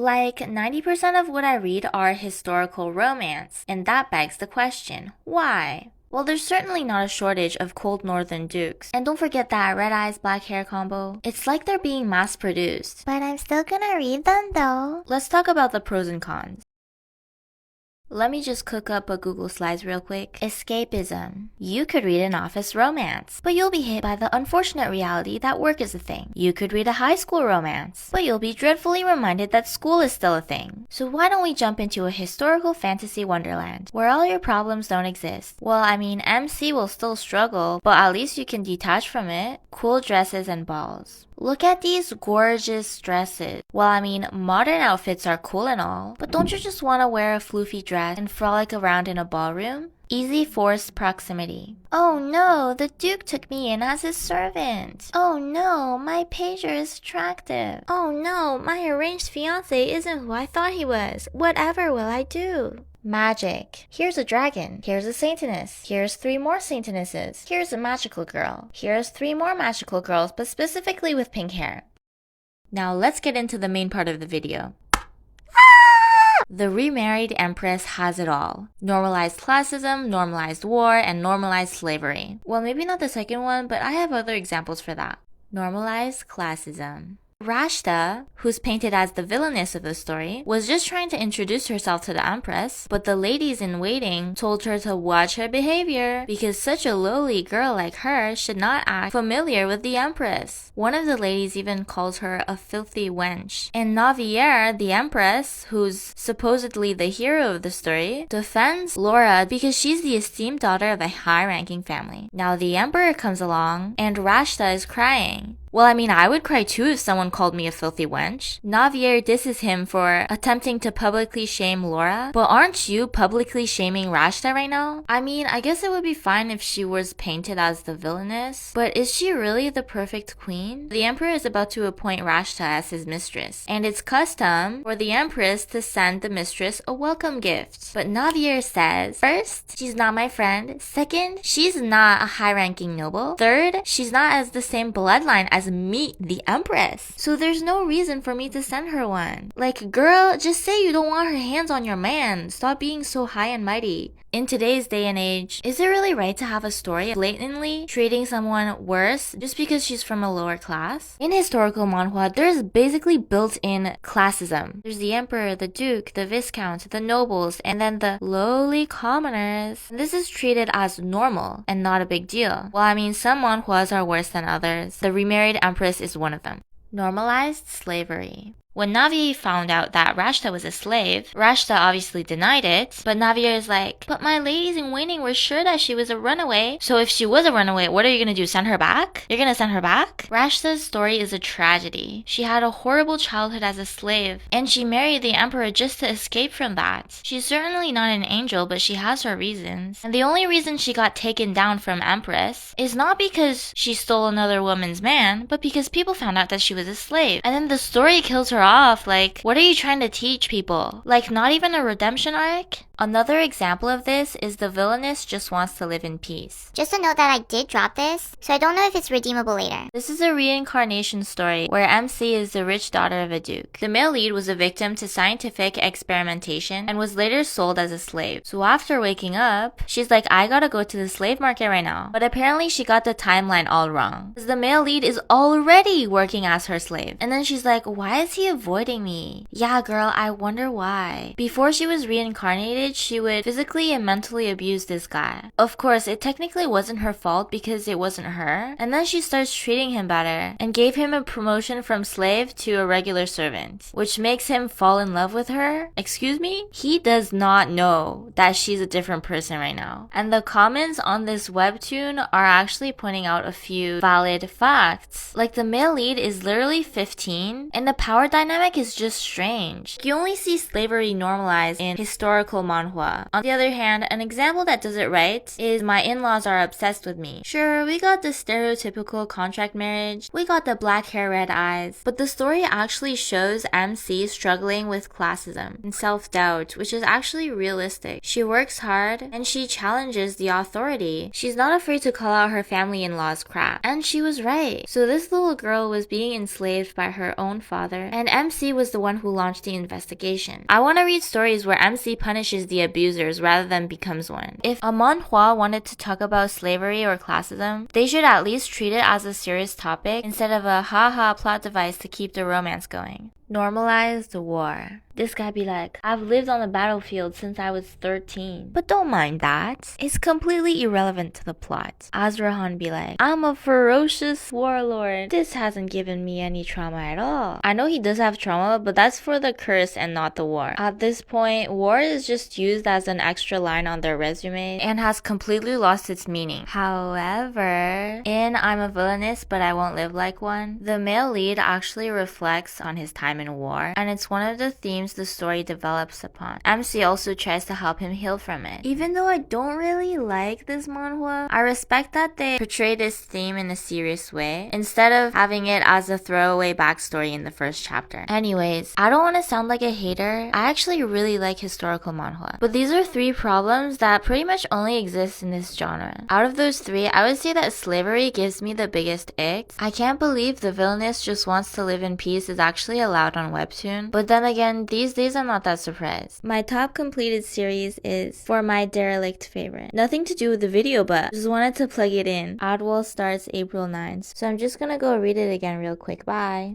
Like 90% of what I read are historical romance, and that begs the question, why? Well, there's certainly not a shortage of cold northern dukes. And don't forget that red eyes, black hair combo. It's like they're being mass produced. But I'm still gonna read them though. Let's talk about the pros and cons. Let me just cook up a Google Slides real quick. Escapism. You could read an office romance, but you'll be hit by the unfortunate reality that work is a thing. You could read a high school romance, but you'll be dreadfully reminded that school is still a thing. So why don't we jump into a historical fantasy wonderland, where all your problems don't exist? Well, I mean, MC will still struggle, but at least you can detach from it. Cool dresses and balls. Look at these gorgeous dresses. Well, I mean, modern outfits are cool and all, but don't you just want to wear a floofy dress and frolic around in a ballroom? Easy forced proximity. Oh no, the Duke took me in as his servant. Oh no, my pager is attractive. Oh no, my arranged fiancé isn't who I thought he was. Whatever will I do? Magic. Here's a dragon. Here's a Sataness. Here's 3 more Satanesses. Here's a magical girl. Here's 3 more magical girls, but specifically with pink hair. Now let's get into the main part of the video. The remarried empress has it all. Normalized classism, normalized war, and normalized slavery. Well, maybe not the second one, but I have other examples for that. Normalized classism. Rashta, who's painted as the villainess of the story, was just trying to introduce herself to the empress, but the ladies in waiting told her to watch her behavior because such a lowly girl like her should not act familiar with the empress. One of the ladies even calls her a filthy wench. And Navier, the empress, who's supposedly the hero of the story, defends Laura because she's the esteemed daughter of a high-ranking family. Now the emperor comes along and Rashta is crying. Well, I mean, I would cry too if someone called me a filthy wench. Navier disses him for attempting to publicly shame Laura, but aren't you publicly shaming Rashta right now? I mean, I guess it would be fine if she was painted as the villainess, but is she really the perfect queen? The emperor is about to appoint Rashta as his mistress, and it's custom for the empress to send the mistress a welcome gift. But Navier says, first, she's not my friend. Second, she's not a high-ranking noble. Third, she's not as the same bloodline as me, the empress. So there's no reason for me to send her one. Like, girl, just say you don't want her hands on your man. Stop being so high and mighty. In today's day and age, is it really right to have a story blatantly treating someone worse just because she's from a lower class? In historical manhwa, there's basically built-in classism. There's the emperor, the duke, the viscount, the nobles, and then the lowly commoners. And this is treated as normal and not a big deal. Well, I mean, some manhwas are worse than others. The remarried empress is one of them. Normalized slavery. When Navi found out that Rashta was a slave, Rashta obviously denied it, but Navier is like, but my ladies in waiting were sure that she was a runaway. So if she was a runaway, what are you gonna do, send her back? You're gonna send her back? Rashta's story is a tragedy. She had a horrible childhood as a slave, and she married the emperor just to escape from that. She's certainly not an angel, but she has her reasons. And the only reason she got taken down from empress is not because she stole another woman's man, but because people found out that she was a slave. And then the story kills her off. Like, what are you trying to teach people? Like, not even a redemption arc? Another example of this is the villainess just wants to live in peace. Just a note that I did drop this, so I don't know if it's redeemable later. This is a reincarnation story where MC is the rich daughter of a duke. The male lead was a victim to scientific experimentation and was later sold as a slave. So after waking up, she's like, I gotta go to the slave market right now. But apparently she got the timeline all wrong, because the male lead is already working as her slave. And then she's like, why is he avoiding me? Yeah, girl, I wonder why. Before she was reincarnated, she would physically and mentally abuse this guy. Of course, it technically wasn't her fault because it wasn't her. And then she starts treating him better and gave him a promotion from slave to a regular servant, which makes him fall in love with her. Excuse me? He does not know that she's a different person right now. And the comments on this webtoon are actually pointing out a few valid facts. Like, the male lead is literally 15 and the power dynamic is just strange. You only see slavery normalized in historical manhwa. On the other hand, an example that does it right is My In-Laws Are Obsessed With Me. Sure, we got the stereotypical contract marriage, we got the black hair, red eyes, but the story actually shows MC struggling with classism and self-doubt, which is actually realistic. She works hard and she challenges the authority. She's not afraid to call out her family-in-law's crap. And she was right. So this little girl was being enslaved by her own father, and MC was the one who launched the investigation. I want to read stories where MC punishes the abusers rather than becomes one. If a manhwa wanted to talk about slavery or classism, they should at least treat it as a serious topic instead of a haha plot device to keep the romance going. Normalized war. This guy be like, I've lived on the battlefield since I was 13. But don't mind that. It's completely irrelevant to the plot. Azrahan be like, I'm a ferocious warlord. This hasn't given me any trauma at all. I know he does have trauma, but that's for the curse and not the war. At this point, war is just used as an extra line on their resume and has completely lost its meaning. However, in I'm a villainess but I won't live like one, the male lead actually reflects on his time in war, and it's one of the themes the story develops upon. MC also tries to help him heal from it. Even though I don't really like this manhwa, I respect that they portray this theme in a serious way, instead of having it as a throwaway backstory in the first chapter. Anyways, I don't want to sound like a hater. I actually really like historical manhwa. But these are 3 problems that pretty much only exist in this genre. Out of those 3, I would say that slavery gives me the biggest ick. I can't believe the villainess just wants to live in peace is actually allowed on Webtoon. But then again, these days I'm not that surprised. My top completed series is for my derelict favorite. Nothing to do with the video, but just wanted to plug it in. Oddwall starts April 9th, so I'm just gonna go read it again real quick. Bye!